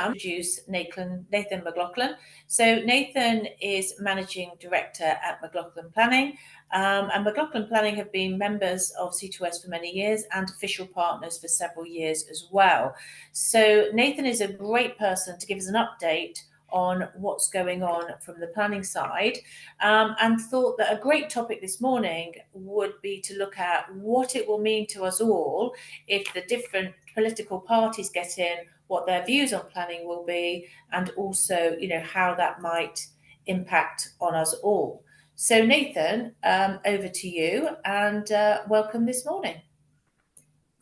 Introduce Nathan McLoughlin. So Nathan is Managing Director at McLoughlin Planning, and McLoughlin Planning have been members of C2S for many years and official partners for several years as well. So Nathan is a great person to give us an update on what's going on from the planning side, and thought that a great topic this morning would be to look at what it will mean to us all if the different political parties get in, what their views on planning will be, and also, how that might impact on us all. So Nathan, over to you, and welcome this morning.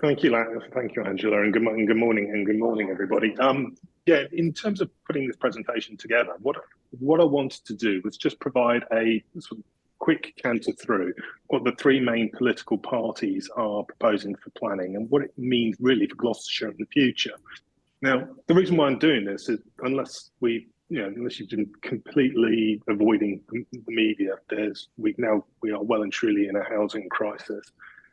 Thank you, Angela, and good morning, everybody. In terms of putting this presentation together, what I wanted to do was just provide a sort of quick canter through what the three main political parties are proposing for planning and what it means really for Gloucestershire in the future. Now, the reason why I'm doing this is unless you've been completely avoiding the media, we are well and truly in a housing crisis.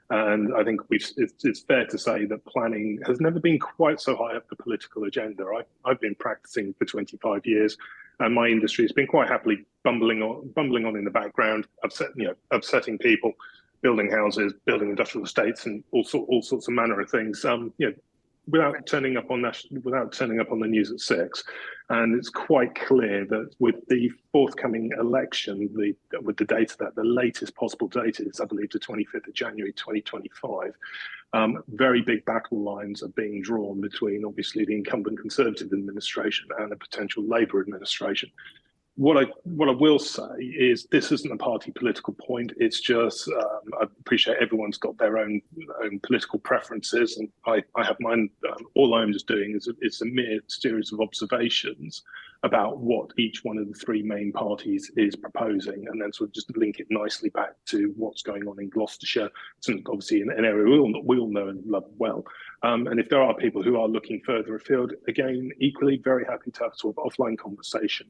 And I think it's fair to say that planning has never been quite so high up the political agenda. I've been practicing for 25 years, and my industry has been quite happily bumbling on in the background, upsetting people, building houses, building industrial estates, and all sorts of manner of things. Without turning up on the news at 6. And it's quite clear that with the forthcoming election, with the date that the latest possible date is, I believe, the 25th of January 2025, very big battle lines are being drawn between obviously the incumbent Conservative administration and a potential Labour administration. What I will say is this isn't a party political point. It's just I appreciate everyone's got their own political preferences, and I have mine. All I'm just doing is it's a mere series of observations about what each one of the three main parties is proposing, and then sort of just link it nicely back to what's going on in Gloucestershire. It's obviously an area we all know and love well. And if there are people who are looking further afield, again, equally very happy to have a sort of offline conversation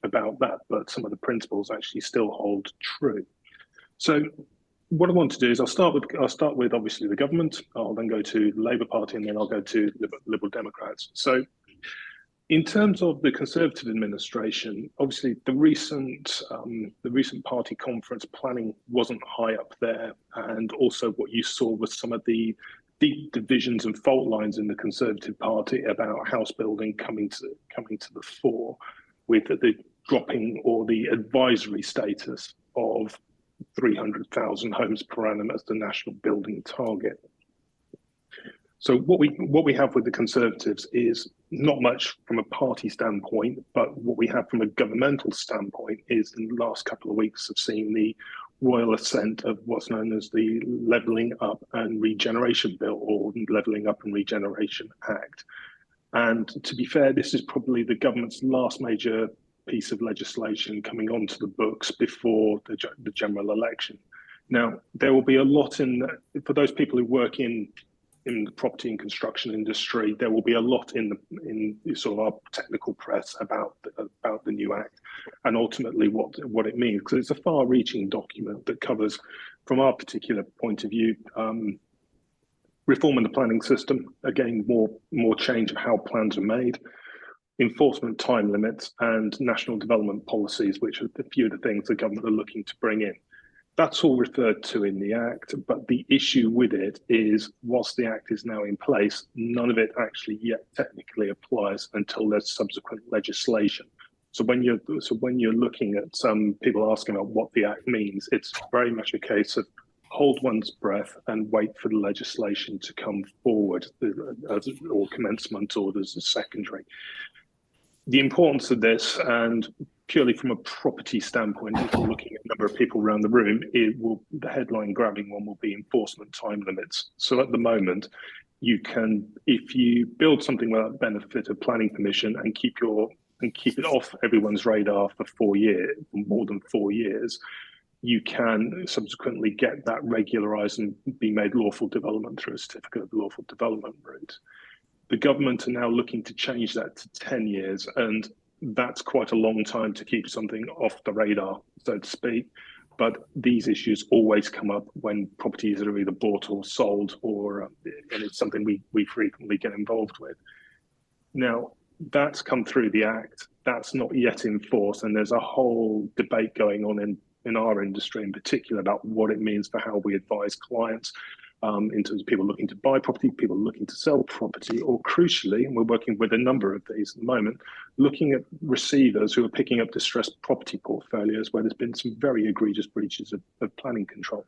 about that, but some of the principles actually still hold true. So what I want to do is I'll start with obviously the government. I'll then go to the Labour Party, and then I'll go to Liberal Democrats. So in terms of the Conservative administration, obviously the recent party conference planning wasn't high up there, and also what you saw was some of the deep divisions and fault lines in the Conservative Party about house building coming to the fore, with the dropping or the advisory status of 300,000 homes per annum as the national building target. So what we have with the Conservatives is not much from a party standpoint, but what we have from a governmental standpoint is in the last couple of weeks have seen the royal assent of what's known as the Levelling Up and Regeneration Bill, or Levelling Up and Regeneration Act. And to be fair, this is probably the government's last major piece of legislation coming onto the books before the general election. Now, there will be a lot for those people who work in the property and construction industry, there will be a lot in sort of our technical press about the new act and ultimately what it means, because it's a far-reaching document that covers, from our particular point of view, reform in the planning system, again, more change of how plans are made, enforcement time limits, and national development policies, which are a few of the things the government are looking to bring in. That's all referred to in the Act, but the issue with it is, whilst the Act is now in place, none of it actually yet technically applies until there's subsequent legislation. So when you're looking at some people asking about what the Act means, it's very much a case of hold one's breath and wait for the legislation to come forward, or commencement orders as secondary. The importance of this, and purely from a property standpoint, if you're looking at a number of people around the room, the headline grabbing one will be enforcement time limits. So at the moment, you can, if you build something without benefit of planning permission and keep it off everyone's radar for 4 years, more than 4 years, you can subsequently get that regularised and be made lawful development through a certificate of lawful development route. The government are now looking to change that to 10 years, and that's quite a long time to keep something off the radar, so to speak. But these issues always come up when properties are either bought or sold, and it's something we frequently get involved with. Now, that's come through the Act. That's not yet in force, and there's a whole debate going on in our industry in particular about what it means for how we advise clients in terms of people looking to buy property, people looking to sell property, or crucially, and we're working with a number of these at the moment, looking at receivers who are picking up distressed property portfolios where there's been some very egregious breaches of planning control.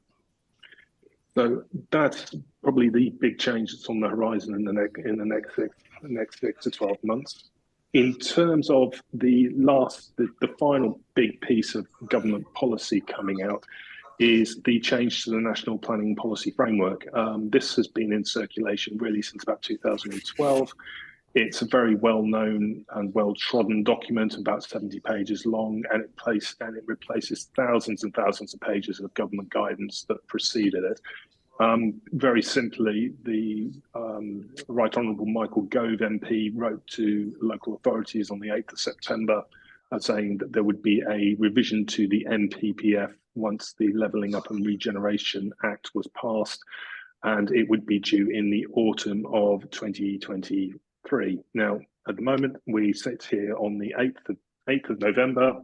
So that's probably the big change that's on the horizon in the next 6 to 12 months. In terms of the final big piece of government policy coming out is the change to the National Planning Policy Framework. This has been in circulation really since about 2012. It's a very well-known and well-trodden document, about 70 pages long, and it replaces thousands and thousands of pages of government guidance that preceded it. Very simply, the Right Honourable Michael Gove MP wrote to local authorities on the 8th of September saying that there would be a revision to the NPPF once the Levelling Up and Regeneration Act was passed, and it would be due in the autumn of 2023. Now, at the moment, we sit here on the 8th of November.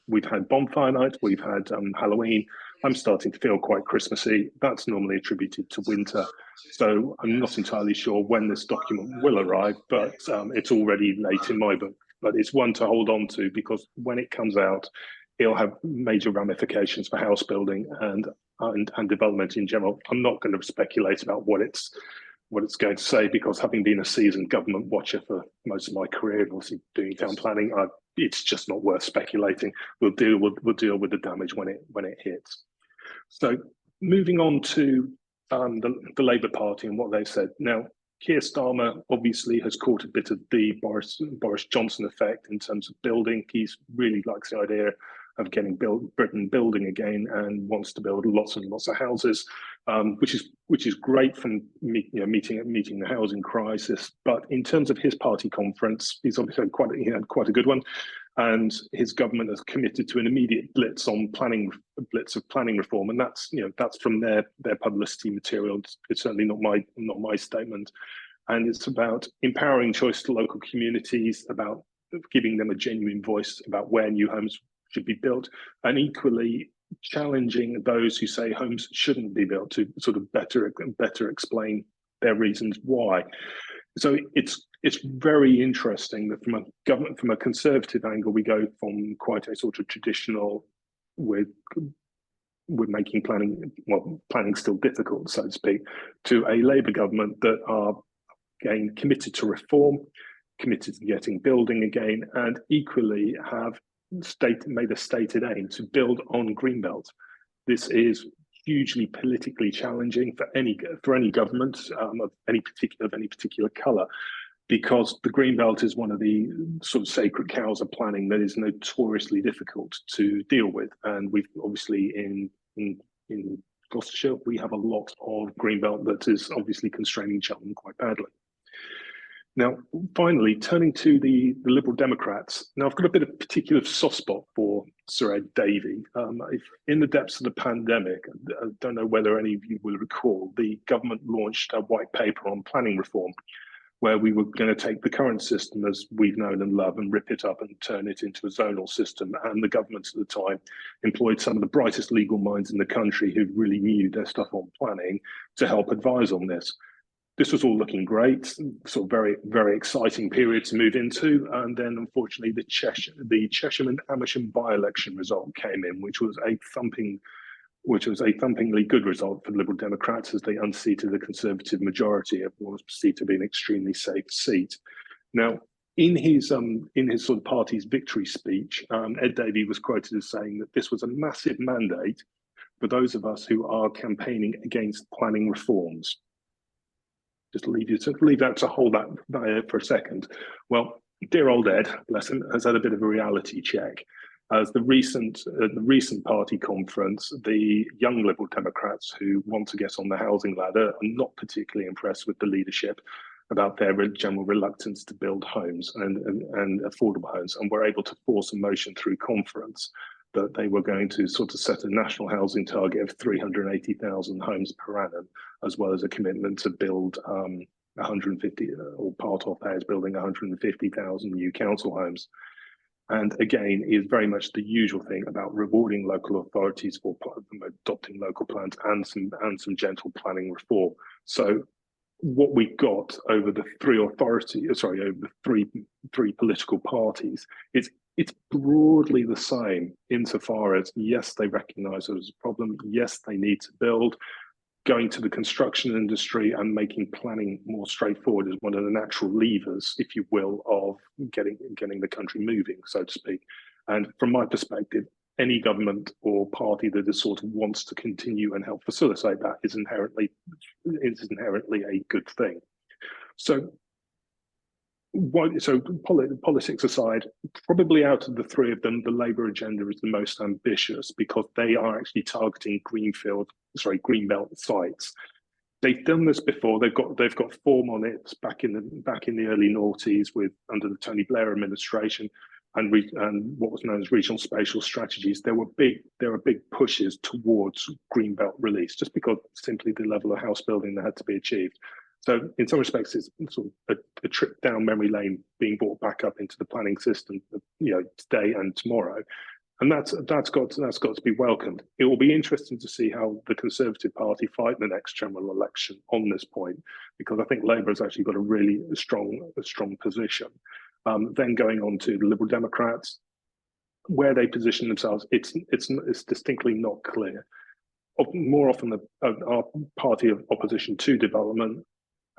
We've had bonfire night, we've had Halloween. I'm starting to feel quite Christmassy. That's normally attributed to winter. So I'm not entirely sure when this document will arrive, but it's already late in my book. But it's one to hold on to, because when it comes out, it'll have major ramifications for house building and development in general. I'm not going to speculate about what it's going to say, because having been a seasoned government watcher for most of my career, obviously doing town planning, it's just not worth speculating. We'll deal with the damage when it hits. So moving on to the Labour Party and what they've said. Now, Keir Starmer obviously has caught a bit of the Boris Johnson effect in terms of building. He really likes the idea of getting Britain building again and wants to build lots and lots of houses, which is great from meeting the housing crisis. But in terms of his party conference, he's obviously had quite a good one, and his government has committed to an immediate blitz of planning reform, and that's from their publicity material. It's certainly not my statement, and it's about empowering choice to local communities, about giving them a genuine voice about where new homes should be built, and equally challenging those who say homes shouldn't be built to sort of better explain their reasons why. So it's very interesting that from a conservative angle, we go from quite a sort of traditional, we're making planning still difficult, so to speak, to a Labour government that are again committed to reform, committed to getting building again, and equally have made a stated aim to build on Greenbelt. This is hugely politically challenging for any government of any particular colour, because the Greenbelt is one of the sort of sacred cows of planning that is notoriously difficult to deal with. And we've obviously in Gloucestershire, we have a lot of Greenbelt that is obviously constraining Cheltenham quite badly. Now, finally, turning to the Liberal Democrats. Now, I've got a bit of particular soft spot for Sir Ed Davey. In the depths of the pandemic, I don't know whether any of you will recall, the government launched a white paper on planning reform, where we were going to take the current system as we've known and loved and rip it up and turn it into a zonal system. And the government at the time employed some of the brightest legal minds in the country who really knew their stuff on planning to help advise on this. This was all looking great, sort of very, very exciting period to move into. And then unfortunately, the Chesham and Amersham by-election result came in, which was a thumpingly good result for the Liberal Democrats, as they unseated the Conservative majority of what was perceived to be an extremely safe seat. Now, in his sort of party's victory speech, Ed Davey was quoted as saying that this was a massive mandate for those of us who are campaigning against planning reforms. Just leave that to hold that there for a second. Well, dear old Ed, bless him, has had a bit of a reality check. As the recent party conference, the young Liberal Democrats who want to get on the housing ladder are not particularly impressed with the leadership about their general reluctance to build homes and affordable homes, and were able to force a motion through conference that they were going to sort of set a national housing target of 380,000 homes per annum, as well as a commitment to build 150, or part of that is building 150,000 new council homes. And again, is very much the usual thing about rewarding local authorities for adopting local plans and some gentle planning reform. So what we got over the three political parties, it's broadly the same insofar as, yes, they recognise there's a problem, yes, they need to build. Going to the construction industry and making planning more straightforward is one of the natural levers, if you will, of getting the country moving, so to speak. And from my perspective, any government or party that is sort of wants to continue and help facilitate that is inherently a good thing. So politics aside, probably out of the three of them, the Labour agenda is the most ambitious because they are actually targeting greenbelt sites. They've done this before. They've got form on it back in the early noughties under the Tony Blair administration, and what was known as regional spatial strategies. There were big pushes towards greenbelt release, just because simply the level of house building that had to be achieved. So in some respects, it's sort of a trip down memory lane being brought back up into the planning system, today and tomorrow, and that's got to be welcomed. It will be interesting to see how the Conservative Party fight the next general election on this point, because I think Labour has actually got a really strong position. Then going on to the Liberal Democrats, where they position themselves, it's distinctly not clear. More often, our party of opposition to development.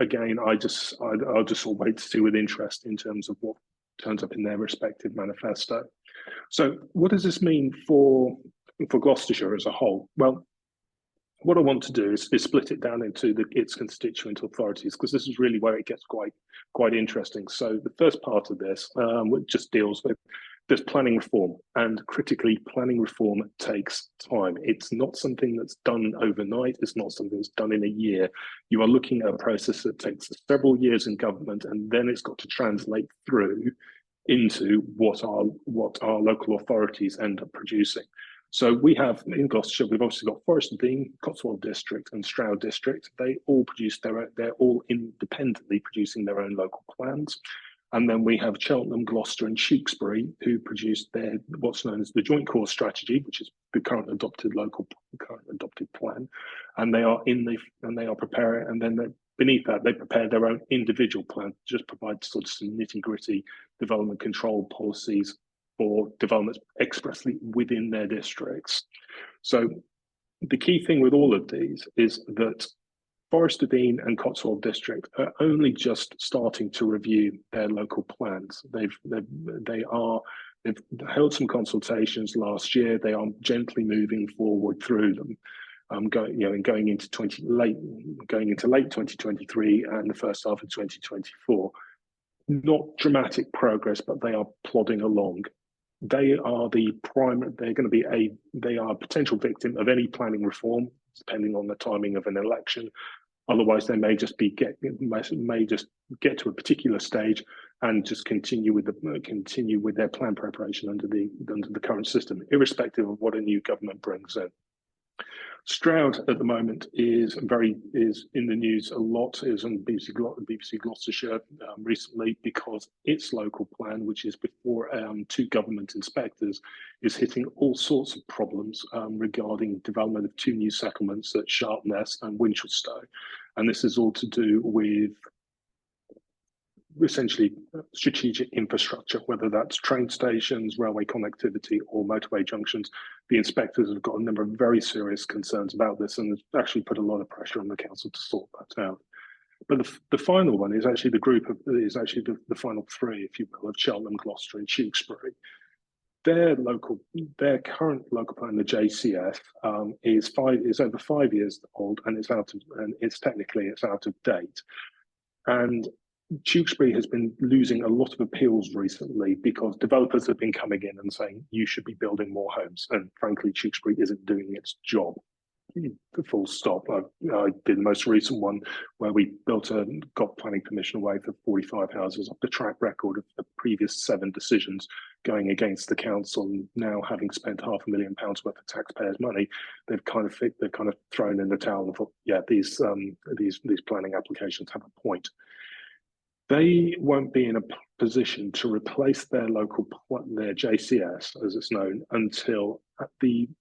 Again, I'll just wait to see with interest in terms of what turns up in their respective manifesto. So what does this mean for Gloucestershire as a whole? Well, what I want to do is split it down into its constituent authorities, because this is really where it gets quite interesting. So the first part of this, which just deals with there's planning reform, and critically, planning reform takes time. It's not something that's done overnight. It's not something that's done in a year. You are looking at a process that takes several years in government, and then it's got to translate through into what our local authorities end up producing. So we have in Gloucestershire, we've obviously got Forest and Dean, Cotswold District, and Stroud District. They all produce they're all independently producing their own local plans. And then we have Cheltenham, Gloucester, and Tewkesbury, who produced their what's known as the Joint Core Strategy, which is the current adopted plan, and they are preparing. And then beneath that, they prepare their own individual plan, just provide sort of some nitty-gritty development control policies for developments expressly within their districts. So the key thing with all of these is that Forest of Dean and Cotswold District are only just starting to review their local plans. They've held some consultations last year. They are gently moving forward through them, going into late 2023 and the first half of 2024. Not dramatic progress, but they are plodding along. They are a potential victim of any planning reform, depending on the timing of an election. Otherwise, they may just get to a particular stage and just continue with their plan preparation under the current system, irrespective of what a new government brings in. Stroud at the moment is in the news a lot. Is on BBC Gloucestershire recently, because its local plan, which is before two government inspectors, is hitting all sorts of problems regarding development of two new settlements at Sharpness and Winchelsea, and this is all to do with essentially strategic infrastructure, whether that's train stations, railway connectivity, or motorway junctions. The inspectors have got a number of very serious concerns about this, and have actually put a lot of pressure on the council to sort that out. But the final one is actually the final three, if you will, of Cheltenham, Gloucester, and Tewkesbury. Their current local plan, the JCF, is over 5 years old, and it's out of date. And Tewkesbury has been losing a lot of appeals recently because developers have been coming in and saying you should be building more homes, and frankly Tewkesbury isn't doing its job. full stop. I did the most recent one where we got planning permission away for 45 houses off the track record of the previous 7 decisions going against the council. Now, having spent £500,000 worth of taxpayers' money, they've kind of thrown in the towel and thought, yeah, these planning applications have a point. They won't be in a position to replace their JCS, as it's known, until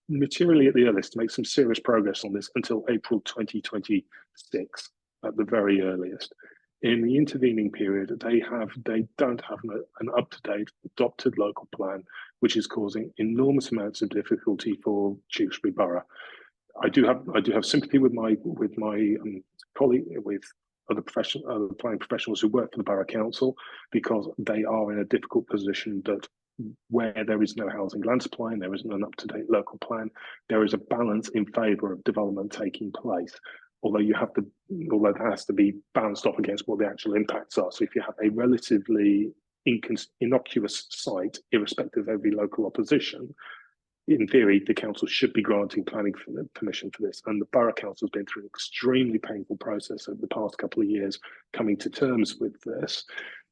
materially at the earliest, to make some serious progress on this, until April 2026 at the very earliest. In the intervening period, they don't have an up-to-date adopted local plan, which is causing enormous amounts of difficulty for Tewkesbury Borough. I do have sympathy with my colleague, with other planning professionals who work for the Borough Council, because they are in a difficult position that where there is no housing land supply and there isn't an up-to-date local plan, there is a balance in favour of development taking place. Although that has to be balanced off against what the actual impacts are. So if you have a relatively innocuous site, irrespective of every local opposition, in theory, the council should be granting planning permission for this. And the Borough Council has been through an extremely painful process over the past couple of years coming to terms with this.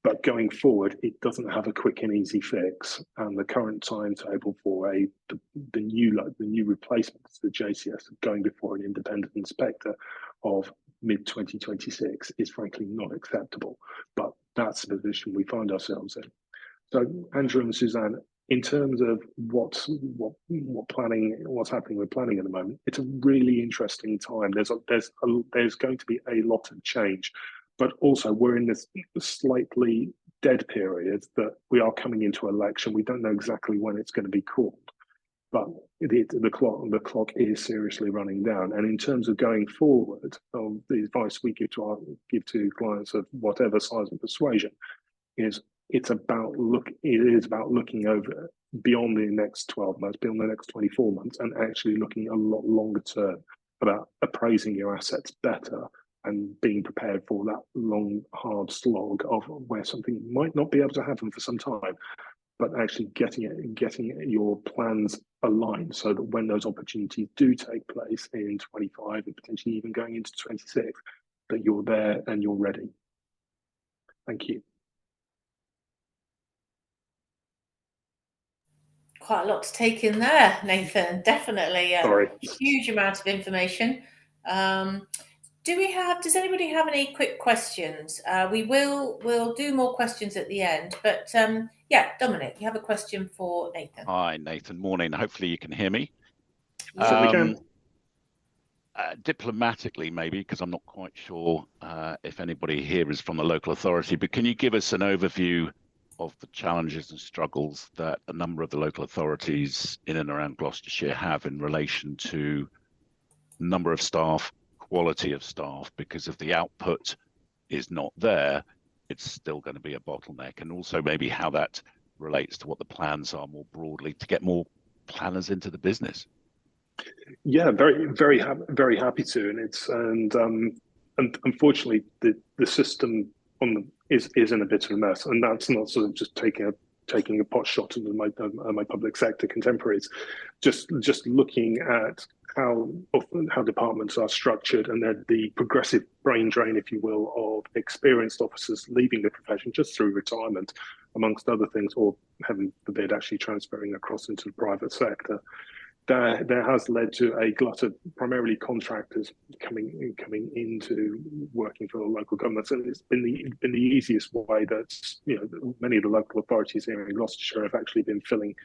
But going forward, it doesn't have a quick and easy fix. And the current timetable for the new replacements, the JCS, going before an independent inspector of mid-2026 is frankly not acceptable. But that's the position we find ourselves in. So, Andrew and Suzanne, in terms of what's happening with planning at the moment, it's a really interesting time. There's going to be a lot of change, but also we're in this slightly dead period that we are coming into election. We don't know exactly when it's going to be called, but the clock is seriously running down. And in terms of going forward, the advice we give to clients of whatever size of persuasion is, it is about looking over beyond the next 12 months, beyond the next 24 months, and actually looking a lot longer term about appraising your assets better and being prepared for that long, hard slog of where something might not be able to happen for some time, but actually getting your plans aligned so that when those opportunities do take place in 25 and potentially even going into 26, that you're there and you're ready. Thank you. Quite a lot to take in there, Nathan. Definitely Sorry. A huge amount of information. Does anybody have any quick questions? We'll do more questions at the end, but yeah, Dominic, you have a question for Nathan. Hi, Nathan. Morning. Hopefully you can hear me. Diplomatically, maybe, because I'm not quite sure if anybody here is from the local authority, but can you give us an overview of the challenges and struggles that a number of the local authorities in and around Gloucestershire have in relation to number of staff, quality of staff? Because if the output is not there, it's still going to be a bottleneck. And also maybe how that relates to what the plans are more broadly to get more planners into the business. Yeah, very happy to. And unfortunately, the system is in a bit of a mess, and that's not sort of just taking a pot shot at my public sector contemporaries. Just looking at how departments are structured, and the progressive brain drain, if you will, of experienced officers leaving the profession just through retirement, amongst other things, or heaven forbid, actually transferring across into the private sector. There has led to a glut of primarily contractors coming into working for the local governments, and it's been the easiest way that many of the local authorities here in Gloucestershire have actually been filling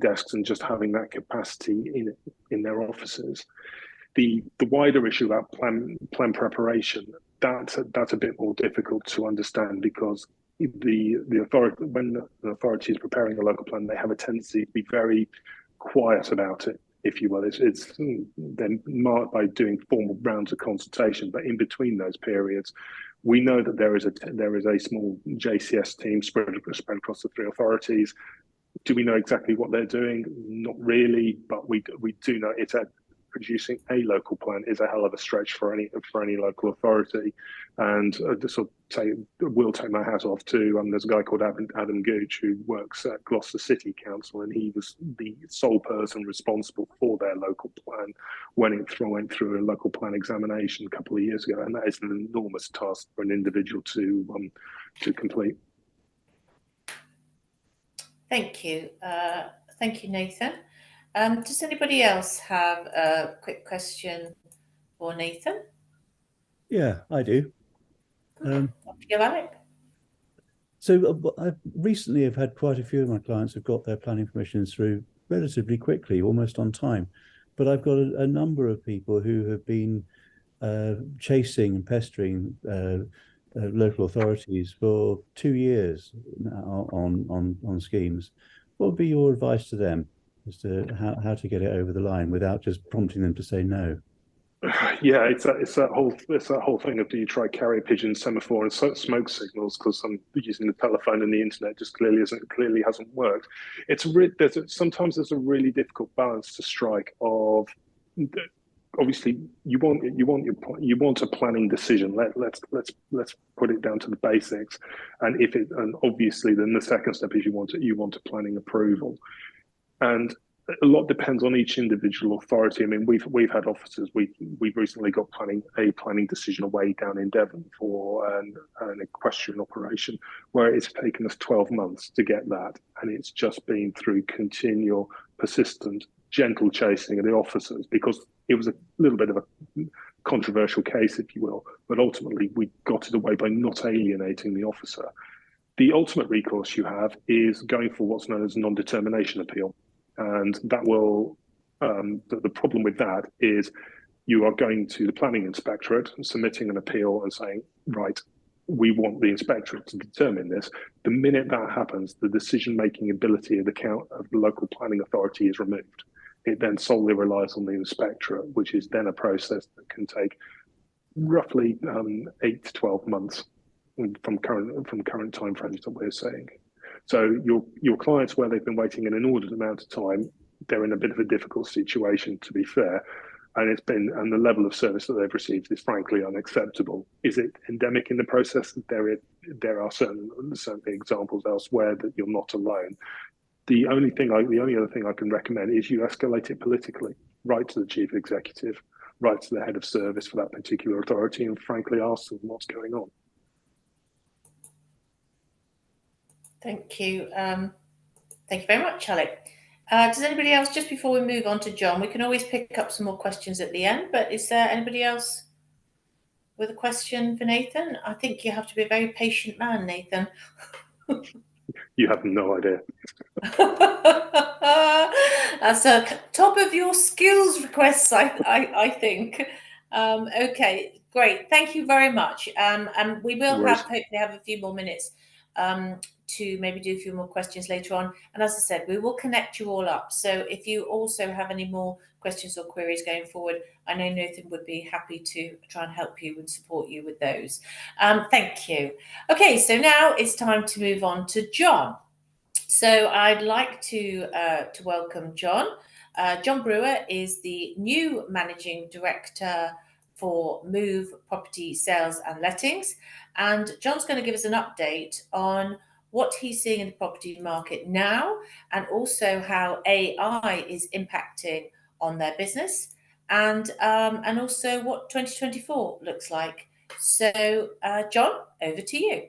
desks and just having that capacity in their offices. The wider issue about plan preparation, that's a bit more difficult to understand, because the authority, when the authority is preparing a local plan, they have a tendency to be very quiet about it, if you will. It's then marked by doing formal rounds of consultation, but in between those periods, we know that there is a small JCS team spread across the 3 authorities. Do we know exactly what they're doing? Not really, but we do know it's producing a local plan is a hell of a stretch for any local authority. And we'll take my hat off to there's a guy called Adam Gooch who works at Gloucester City Council, and he was the sole person responsible for their local plan when it went through a local plan examination a couple of years ago, and that is an enormous task for an individual to complete. Thank you. Thank you, Nathan. Does anybody else have a quick question for Nathan? Yeah, I do. Off to you, Alec. So I recently have had quite a few of my clients who've got their planning permissions through relatively quickly, almost on time. But I've got a number of people who have been chasing and pestering local authorities for 2 years now on schemes. What would be your advice to them as to how to get it over the line without just prompting them to say no? Yeah, it's that whole thing of, do you try carrier pigeon, semaphore, and smoke signals? Because I'm using the telephone and the internet just clearly hasn't worked. Sometimes there's a really difficult balance to strike. Of obviously you want a planning decision. Let's put it down to the basics, and obviously then the second step is you want a planning approval, and a lot depends on each individual authority. I mean, we've had officers. We've recently got a planning decision away down in Devon for an equestrian operation, where it's taken us 12 months to get that, and it's just been through continual, persistent, gentle chasing of the officers, because it was a little bit of a controversial case, if you will. But ultimately, we got it away by not alienating the officer. The ultimate recourse you have is going for what's known as a non-determination appeal. And that will, the problem with that is you are going to the planning inspectorate and submitting an appeal and saying, right, we want the inspectorate to determine this. The minute that happens, the decision-making ability of the local planning authority is removed. It then solely relies on the inspectorate, which is then a process that can take roughly 8 to 12 months from current timeframes that we're saying. So your clients, where they've been waiting an inordinate amount of time, they're in a bit of a difficult situation, to be fair, and the level of service that they've received is frankly unacceptable. Is it endemic in the process? There are certainly examples elsewhere that you're not alone. The only other thing I can recommend is you escalate it politically, right to the chief executive, right to the head of service for that particular authority, and frankly ask them what's going on. Thank you. Thank you very much, Alec. Does anybody else, just before we move on to John, we can always pick up some more questions at the end, but is there anybody else with a question for Nathan? I think you have to be a very patient man, Nathan. You have no idea. That's a top of your skills requests, I think. Okay, great. Thank you very much. And we will hopefully have a few more minutes to maybe do a few more questions later on. And as I said, we will connect you all up. So if you also have any more questions or queries going forward, I know Nathan would be happy to try and help you and support you with those. Thank you. Okay, so now it's time to move on to John. So I'd like to welcome John. John Brewer is the new Managing Director for Move Property Sales and Lettings. And John's going to give us an update on what he's seeing in the property market now, and also how AI is impacting on their business, and also what 2024 looks like. So, John, over to you.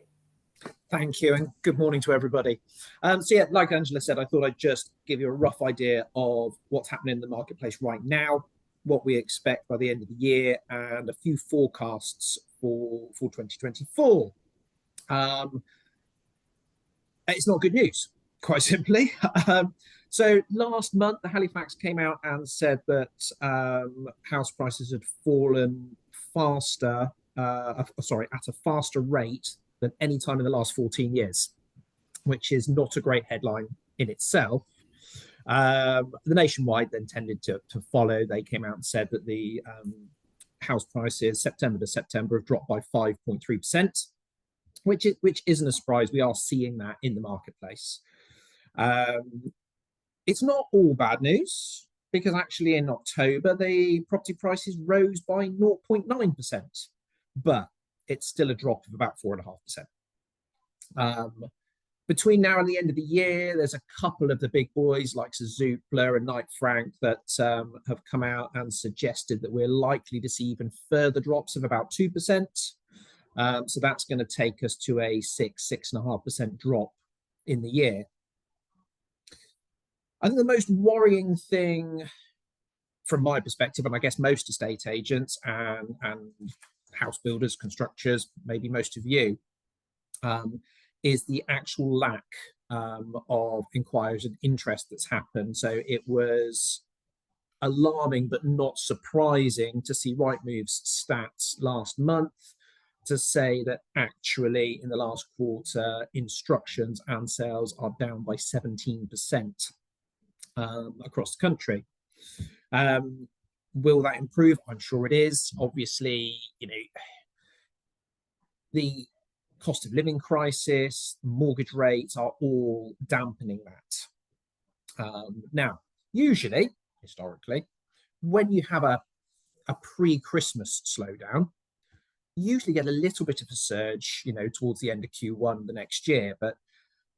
Thank you, and good morning to everybody. So yeah, like Angela said, I thought I'd just give you a rough idea of what's happening in the marketplace right now, what we expect by the end of the year, and a few forecasts for 2024. It's not good news, quite simply. So last month, the Halifax came out and said that house prices had fallen faster, at a faster rate than any time in the last 14 years, which is not a great headline in itself. The Nationwide then tended to follow. They came out and said that the house prices September to September have dropped by 5.3%, which isn't a surprise. We are seeing that in the marketplace. It's not all bad news. because actually in October, the property prices rose by 0.9%, but it's still a drop of about 4.5%. Between now and the end of the year, there's a couple of the big boys like Zoopla and Knight Frank that have come out and suggested that we're likely to see even further drops of about 2%. So that's going to take us to a 6.5% drop in the year. I think the most worrying thing from my perspective, and I guess most estate agents and house builders, constructors, maybe most of you, is the actual lack of inquiries and interest that's happened. So it was alarming but not surprising to see Rightmove's stats last month to say that actually in the last quarter, instructions and sales are down by 17% across the country. Will that improve? I'm sure it is. Obviously, you know, the cost of living crisis, mortgage rates are all dampening that. Now, usually, historically, when you have a pre-Christmas slowdown, you usually get a little bit of a surge, you know, towards the end of Q1 the next year. But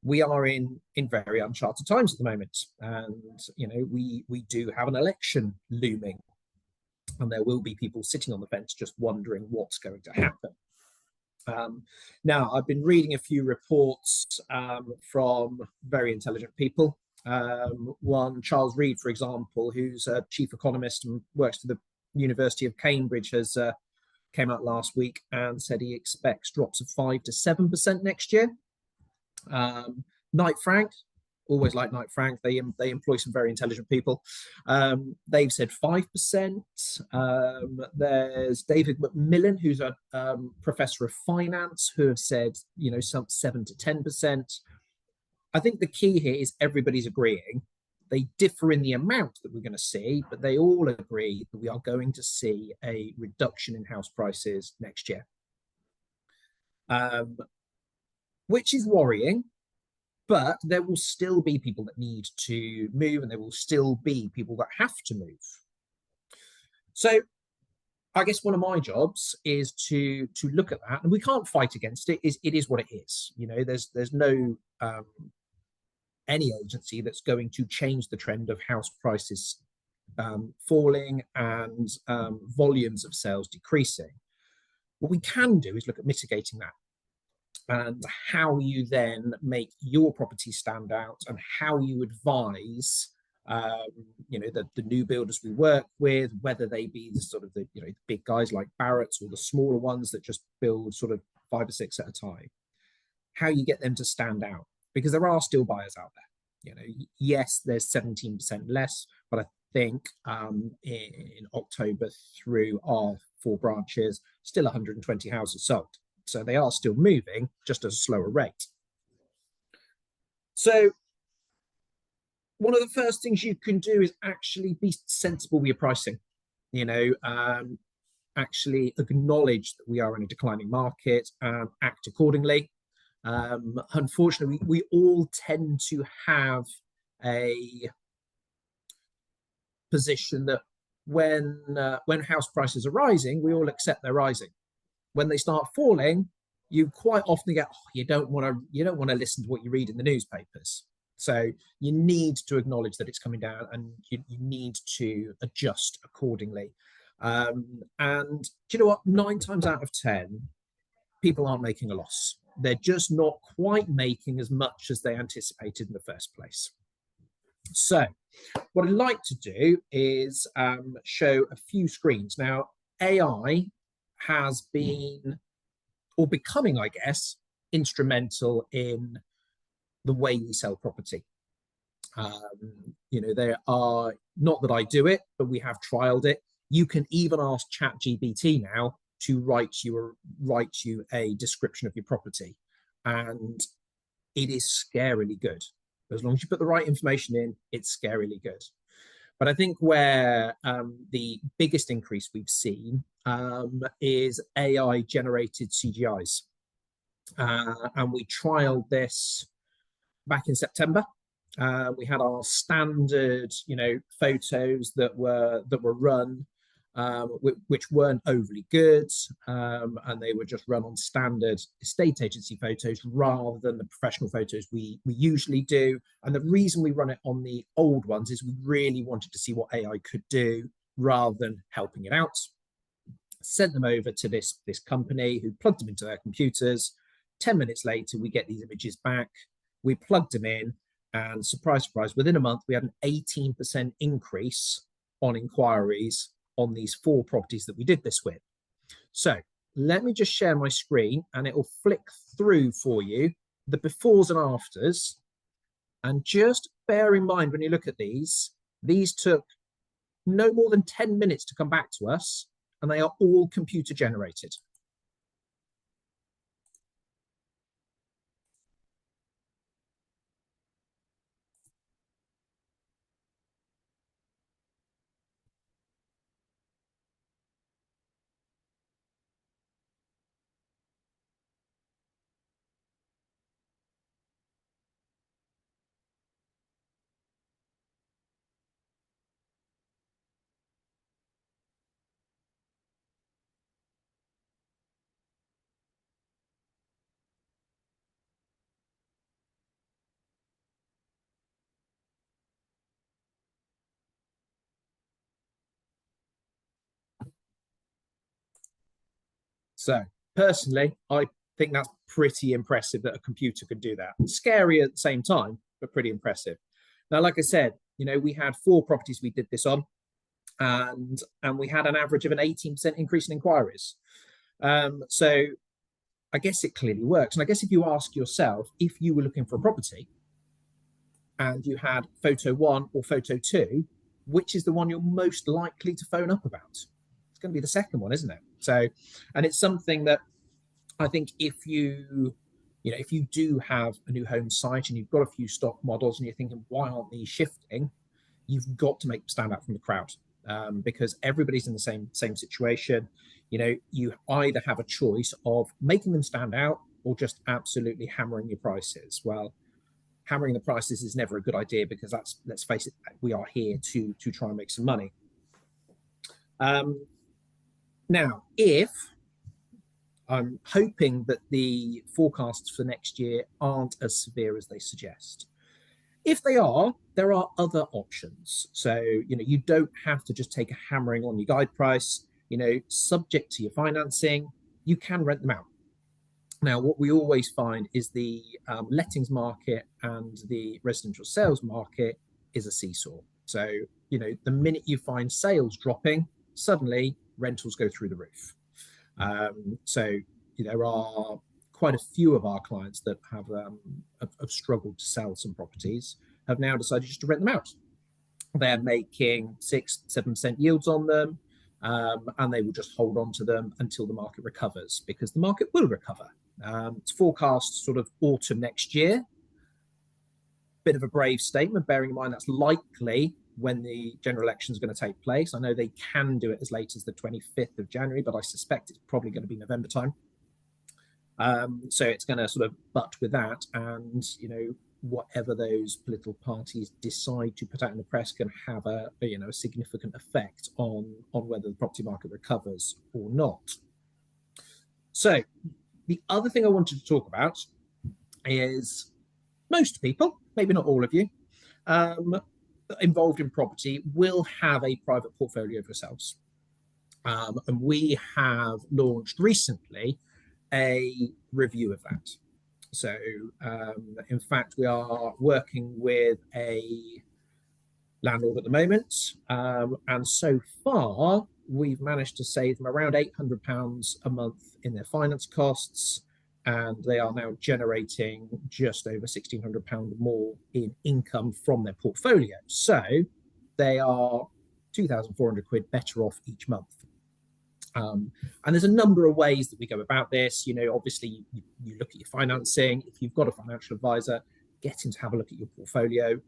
we are in very uncharted times at the moment, and you know, we do have an election looming, and there will be people sitting on the fence just wondering what's going to happen. Now, I've been reading a few reports from very intelligent people. One, Charles Reed, for example, who's a chief economist and works for the University of Cambridge, has came out last week and said he expects drops of 5 to 7% next year. Knight Frank, always like Knight Frank, they employ some very intelligent people. They've said 5%. There's David McMillan, who's a professor of finance, who have said, you know, some 7 to 10%. I think the key here is everybody's agreeing. They differ in the amount that we're going to see, but they all agree that we are going to see a reduction in house prices next year, which is worrying. But there will still be people that need to move, and there will still be people that have to move. So I guess one of my jobs is to look at that, and we can't fight against it. It is what it is. You know, there's no any agency that's going to change the trend of house prices falling and volumes of sales decreasing. What we can do is look at mitigating that, and how you then make your property stand out, and how you advise you know, the new builders we work with, whether they be the sort of the, you know, big guys like Barratt's, or the smaller ones that just build sort of 5 or 6 at a time, how you get them to stand out, because there are still buyers out there. You know, yes, there's 17% less, but I think in October through our 4 branches, still 120 houses sold. So they are still moving, just at a slower rate. So one of the first things you can do is actually be sensible with your pricing. You know, actually acknowledge that we are in a declining market and act accordingly. Unfortunately, we all tend to have a position that when house prices are rising, we all accept they're rising. When they start falling, you quite often get, oh, you don't want to listen to what you read in the newspapers. So you need to acknowledge that it's coming down, and you need to adjust accordingly. And do you know what? 9 times out of 10, people aren't making a loss. They're just not quite making as much as they anticipated in the first place. So what I'd like to do is show a few screens. Now, AI has been, or becoming, I guess, instrumental in the way we sell property. You know, there are, not that I do it, but we have trialed it. You can even ask ChatGPT now to write you a description of your property, and it is scarily good. As long as you put the right information in, it's scarily good. But I think where the biggest increase we've seen is AI generated CGIs, and we trialed this back in September. We had our standard, photos that were run, which weren't overly good, and they were just run on standard estate agency photos rather than the professional photos we usually do. And the reason we run it on the old ones is we really wanted to see what AI could do rather than helping it out. Sent them over to this company, who plugged them into their computers. 10 minutes later, we get these images back. We plugged them in, and surprise, surprise, within a month, we had an 18% increase on inquiries on these 4 properties that we did this with. So let me just share my screen, and it will flick through for you the befores and afters. And just bear in mind, when you look at these took no more than 10 minutes to come back to us, and they are all computer generated. So personally, I think that's pretty impressive that a computer could do that. Scary at the same time, but pretty impressive. Now, like I said, we had 4 properties we did this on, and we had an average of an 18% increase in inquiries. So I guess it clearly works. And I guess if you ask yourself, if you were looking for a property and you had photo 1 or photo 2, which is the one you're most likely to phone up about? It's going to be the second one, isn't it? So, and it's something that I think if you do have a new home site and you've got a few stock models and you're thinking, why aren't these shifting? You've got to make them stand out from the crowd, because everybody's in the same situation. You either have a choice of making them stand out or just absolutely hammering your prices. Well, hammering the prices is never a good idea, because let's face it, we are here to try and make some money. Now, if I'm hoping that the forecasts for next year aren't as severe as they suggest. If they are, there are other options. So, you don't have to just take a hammering on your guide price. Subject to your financing, you can rent them out. Now, what we always find is the lettings market and the residential sales market is a seesaw. So, the minute you find sales dropping, suddenly rentals go through the roof. So there are quite a few of our clients that have struggled to sell some properties, have now decided just to rent them out. They're making 6-7% yields on them, and they will just hold on to them until the market recovers, because the market will recover. It's forecast sort of autumn next year. Bit of a brave statement, bearing in mind that's likely when the general election is going to take place. I know they can do it as late as the 25th of January, but I suspect it's probably going to be November time. So it's going to sort of butt with that, and whatever those political parties decide to put out in the press can have a significant effect on whether the property market recovers or not. So the other thing I wanted to talk about is most people, maybe not all of you, involved in property will have a private portfolio of yourselves. And we have launched recently a review of that. So in fact, we are working with a landlord at the moment, and so far we've managed to save them around £800 a month in their finance costs, and they are now generating just over £1,600 more in income from their portfolio. So they are £2,400 better off each month. And there's a number of ways that we go about this. Obviously you look at your financing. If you've got a financial advisor, get him to have a look at your portfolio.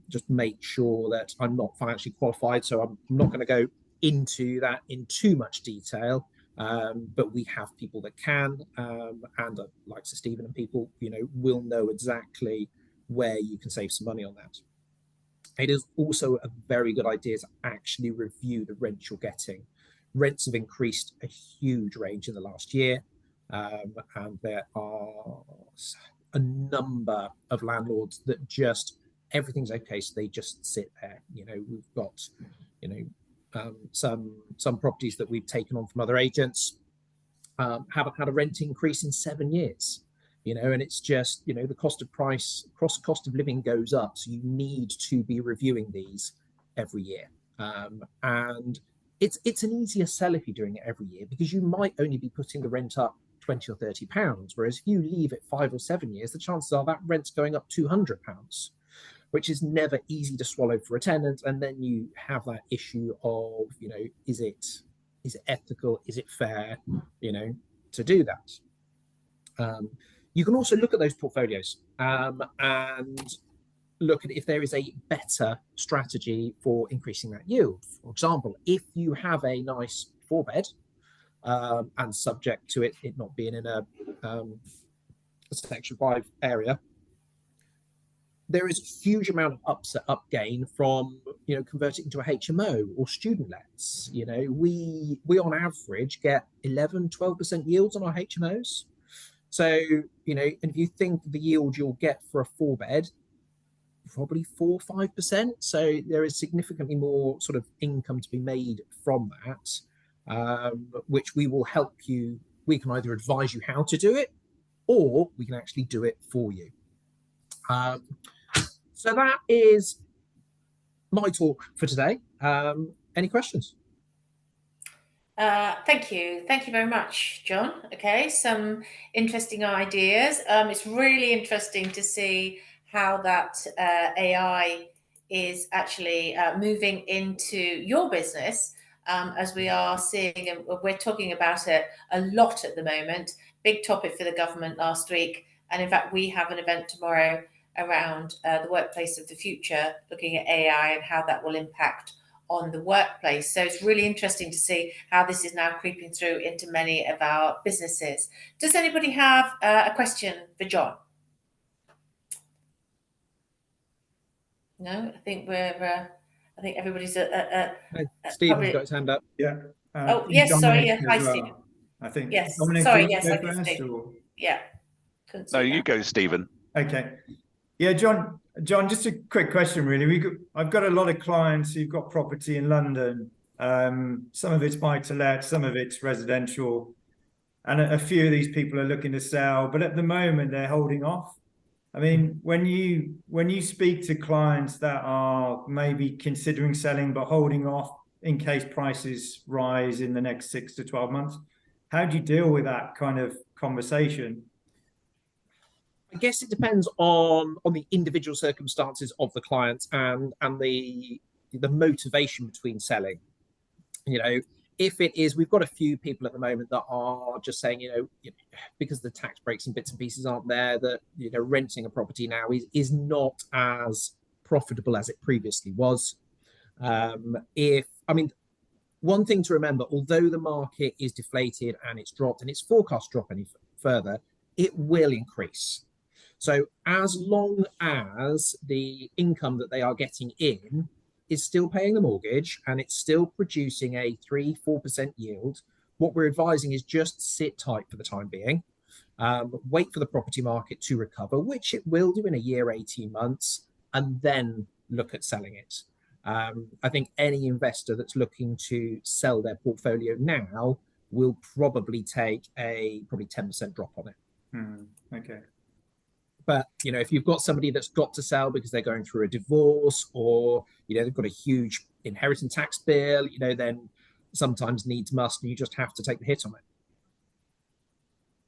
Just make sure that I'm not financially qualified, so I'm not going to go into that in too much detail. But we have people that can, and like Sir Stephen and people, will know exactly where you can save some money on that. It is also a very good idea to actually review the rent you're getting. Rents have increased a huge range in the last year, and there are a number of landlords that just everything's okay, so they just sit there. We've got some properties that we've taken on from other agents haven't had a rent increase in 7 years. And it's just, the cost of living goes up. So you need to be reviewing these every year. And it's an easier sell if you're doing it every year, because you might only be putting the rent up £20 or £30. Whereas if you leave it 5 or 7 years, the chances are that rent's going up £200, which is never easy to swallow for a tenant. And then you have that issue of, is it ethical? Is it fair, to do that? You can also look at those portfolios and look at if there is a better strategy for increasing that yield. For example, if you have a nice 4-bed and subject to it not being in a Section 5 area, there is a huge amount of up gain from converting into a HMO or student lets. We on average get 11-12% yields on our HMOs. So, and if you think the yield you'll get for a 4-bed, probably 4-5%. So there is significantly more sort of income to be made from that, which we will help you. We can either advise you how to do it, or we can actually do it for you. So that is my talk for today. Any questions? Thank you very much, John. Okay, some interesting ideas. It's really interesting to see how that AI is actually moving into your business, as we are seeing, and we're talking about it a lot at the moment. Big topic for the government last week, and in fact we have an event tomorrow around the workplace of the future, looking at AI and how that will impact on the workplace. So it's really interesting to see how this is now creeping through into many of our businesses. Does anybody have a question for John? No, I think everybody's Stephen's got his hand up. Yeah. Oh yes, sorry. Yeah. Hi, well. Stephen. I think. Yes. Dominic, Sorry. you Yes, go I can first, see. or? Yeah. No, you go, Stephen. Okay. Yeah, John, just a quick question, really. I've got a lot of clients who've got property in London. Some of it's buy-to-let, some of it's residential, and a few of these people are looking to sell, but at the moment they're holding off. I mean, when you speak to clients that are maybe considering selling but holding off in case prices rise in the next 6 to 12 months, how do you deal with that kind of conversation? I guess it depends on the individual circumstances of the clients and the motivation between selling. If it is, we've got a few people at the moment that are just saying, because the tax breaks and bits and pieces aren't there, that renting a property now is not as profitable as it previously was. One thing to remember, although the market is deflated and it's dropped and it's forecast to drop any further, it will increase. So as long as the income that they are getting in is still paying the mortgage and it's still producing a 3-4% yield, what we're advising is just sit tight for the time being. Wait for the property market to recover, which it will do in a year, 18 months, and then look at selling it. I think any investor that's looking to sell their portfolio now will probably take a 10% drop on it. Okay. But, if you've got somebody that's got to sell because they're going through a divorce, or, they've got a huge inheritance tax bill, then sometimes needs must, and you just have to take the hit on it.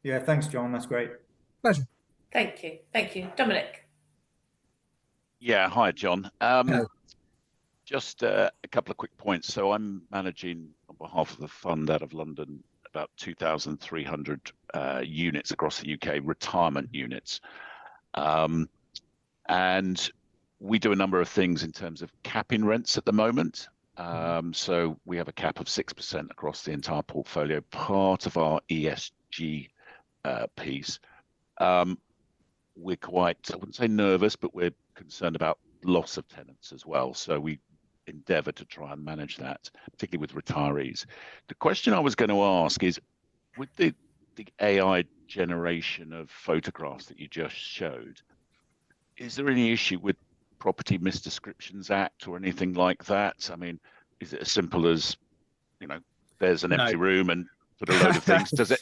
Yeah, thanks, John. That's great. Pleasure. Thank you. Thank you. Dominic. Yeah, hi, John. Just a couple of quick points. So I'm managing on behalf of the fund out of London about 2,300 units across the UK, retirement units. And we do a number of things in terms of capping rents at the moment. So we have a cap of 6% across the entire portfolio, part of our ESG piece. we're quite, I wouldn't say nervous, but we're concerned about loss of tenants as well. So we endeavour to try and manage that, particularly with retirees. The question I was going to ask is, with the AI generation of photographs that you just showed, is there any issue with Property Misdescriptions Act or anything like that? I mean, is it as simple as, you know, there's an empty room and put a load of things? Does it?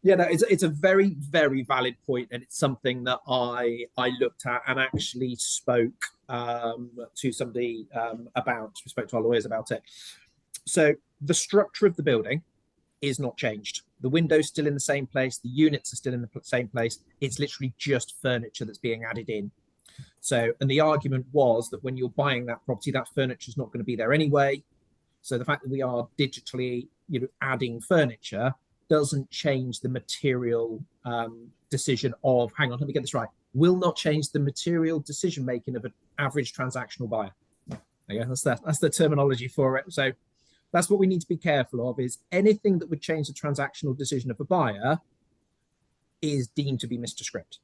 Yeah, no, it's a very, very valid point, and it's something that I looked at and actually spoke to somebody about. We spoke to our lawyers about it. So the structure of the building is not changed. The window's still in the same place. The units are still in the same place. It's literally just furniture that's being added in. So, and the argument was that when you're buying that property, that furniture is not going to be there anyway. So the fact that we are digitally, adding furniture doesn't change the material decision of, hang on, let me get this right, will not change the material decision making of an average transactional buyer. Okay, that's the terminology for it. So that's what we need to be careful of, is anything that would change the transactional decision of a buyer is deemed to be misdescript.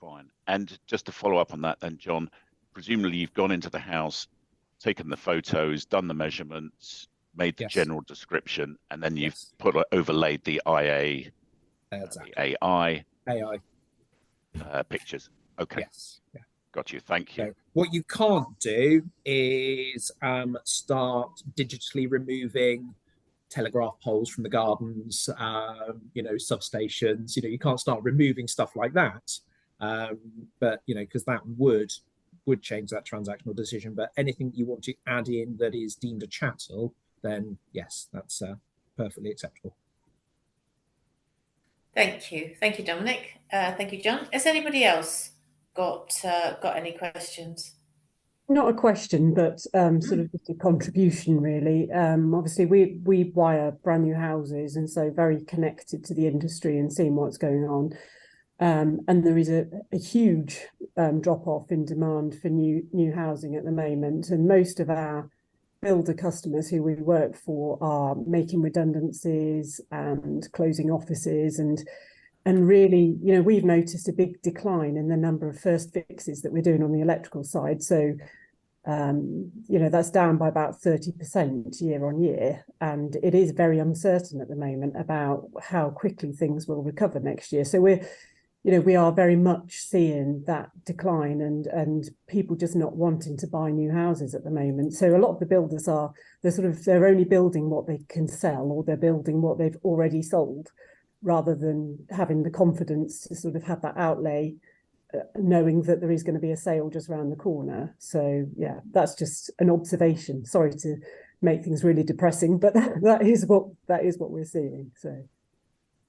Fine. And just to follow up on that then, John, presumably you've gone into the house, taken the photos, done the measurements, made the general description, and then you've overlaid the IA, the AI pictures. Okay. Yes. Yeah. Got you. Thank you. So what you can't do is start digitally removing telegraph poles from the gardens, substations. You can't start removing stuff like that. But because that would change that transactional decision. But anything you want to add in that is deemed a chattel, then yes, that's perfectly acceptable. Thank you, Dominic. Thank you, John. Has anybody else got any questions? Not a question, but sort of just a contribution, really. Obviously, we wire brand new houses, and so very connected to the industry and seeing what's going on. And there is a huge drop off in demand for new housing at the moment, and most of our builder customers who we work for are making redundancies and closing offices, and really, we've noticed a big decline in the number of first fixes that we're doing on the electrical side. So that's down by about 30% year on year, and it is very uncertain at the moment about how quickly things will recover next year. So we are very much seeing that decline, and people just not wanting to buy new houses at the moment. So a lot of the builders they're only building what they can sell, or they're building what they've already sold, rather than having the confidence to sort of have that outlay, knowing that there is going to be a sale just around the corner. So yeah, that's just an observation. Sorry to make things really depressing, but that is what we're seeing. So.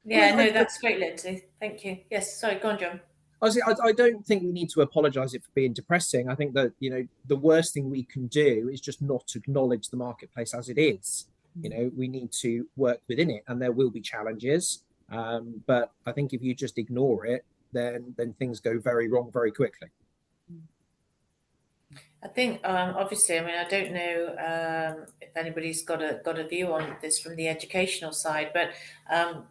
Yeah, no, that's great, Lindsay. Thank you. Yes, sorry, go on, John. I don't think we need to apologise it for being depressing. I think that, the worst thing we can do is just not acknowledge the marketplace as it is. We need to work within it, and there will be challenges. But I think if you just ignore it, then things go very wrong very quickly. I think obviously, I don't know if anybody's got a view on this from the educational side, but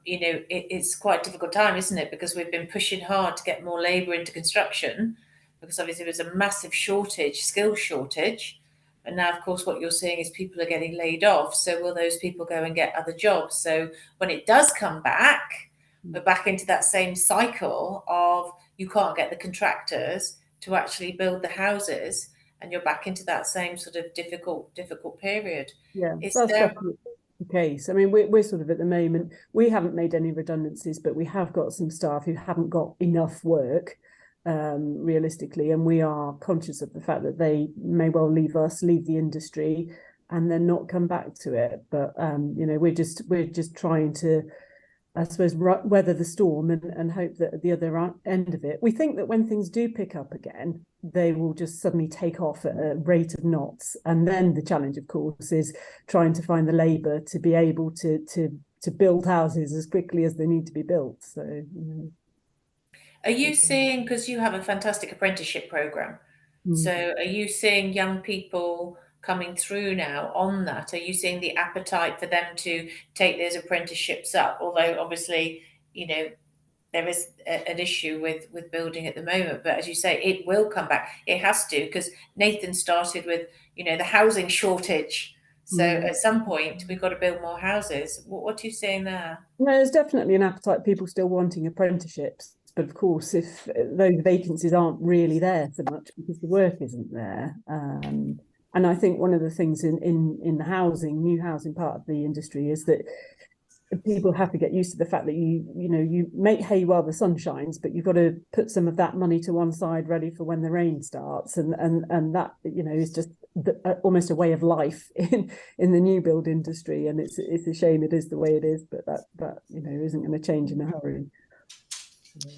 it's quite a difficult time, isn't it? Because we've been pushing hard to get more labour into construction, because obviously there's a massive skill shortage. And now, of course, what you're seeing is people are getting laid off. So will those people go and get other jobs? So when it does come back, we're back into that same cycle of you can't get the contractors to actually build the houses, and you're back into that same sort of difficult period. Yeah, that's definitely the case. We're sort of at the moment, we haven't made any redundancies, but we have got some staff who haven't got enough work, realistically, and we are conscious of the fact that they may well leave the industry and then not come back to it. But we're just trying to, I suppose, weather the storm and hope that at the other end of it, we think that when things do pick up again, they will just suddenly take off at a rate of knots. And then the challenge, of course, is trying to find the labour to be able to build houses as quickly as they need to be built. So, Are you seeing, because you have a fantastic apprenticeship programme, so are you seeing young people coming through now on that? Are you seeing the appetite for them to take those apprenticeships up? Although obviously, there is an issue with building at the moment, but as you say, it will come back. It has to, because Nathan started with, you know, the housing shortage. So at some point we've got to build more houses. What are you saying there? No, there's definitely an appetite, people still wanting apprenticeships, but of course, if those vacancies aren't really there so much because the work isn't there. And I think one of the things in the housing, new housing part of the industry is that people have to get used to the fact that you make hay while the sun shines, but you've got to put some of that money to one side ready for when the rain starts, and that, you know, is just almost a way of life in the new build industry, and it's a shame it is the way it is, but that you know isn't going to change in a hurry.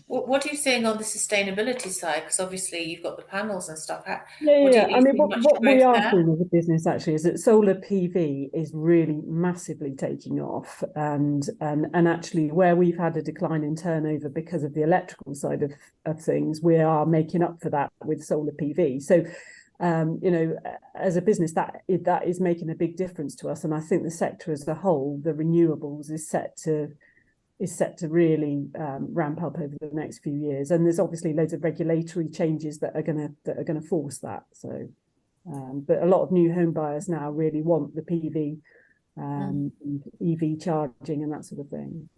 What are you saying on the sustainability side? Because obviously you've got the panels and stuff. I mean, what we are seeing as a business actually is that solar PV is really massively taking off, and actually where we've had a decline in turnover because of the electrical side of things, we are making up for that with solar PV. So you know, as a business, that is making a big difference to us, and I think the sector as a whole, the renewables, is set to really ramp up over the next few years, and there's obviously loads of regulatory changes that are going to force that. So, but a lot of new home buyers now really want the PV, EV charging, and that sort of thing.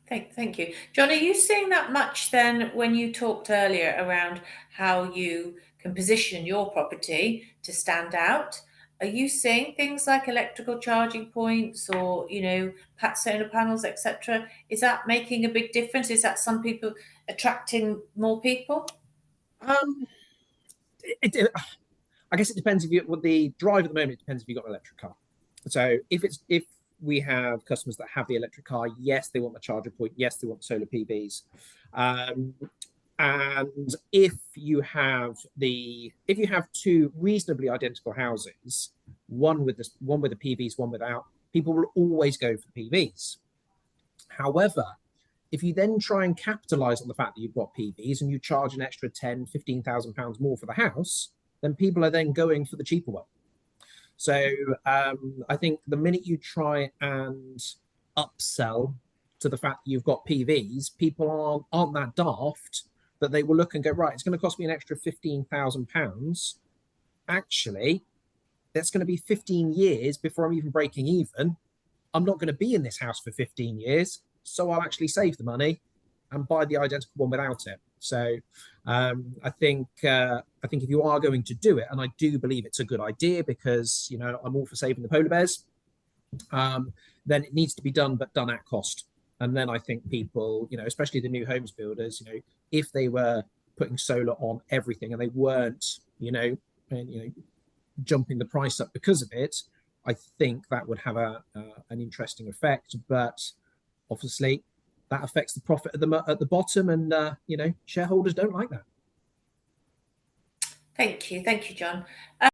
Thank you, John. Are you seeing that much then when you talked earlier around how you can position your property to stand out? Are you seeing things like electrical charging points, or, you know, solar panels, etc.? Is that making a big difference? Is that some people attracting more people? I guess it depends what the drive at the moment. It depends if you've got an electric car. So if we have customers that have the electric car, yes, they want the charger point. Yes, they want solar PVs. And if you have two reasonably identical houses, one with the PVs, one without, people will always go for the PVs. However, if you then try and capitalize on the fact that you've got PVs and you charge an extra £10,000–15,000 more for the house, then people are then going for the cheaper one. So I think the minute you try and upsell to the fact that you've got PVs, people aren't that daft that they will look and go, right, it's going to cost me an extra £15,000. Actually, that's going to be 15 years before I'm even breaking even. I'm not going to be in this house for 15 years, so I'll actually save the money and buy the identical one without it. So I think if you are going to do it, and I do believe it's a good idea, because, you know, I'm all for saving the polar bears, then it needs to be done, but done at cost. And then I think people, you know, especially the new homes builders, you know, if they were putting solar on everything and they weren't, jumping the price up because of it, I think that would have an interesting effect. But obviously, that affects the profit at the bottom, and shareholders don't like that. Thank you, John.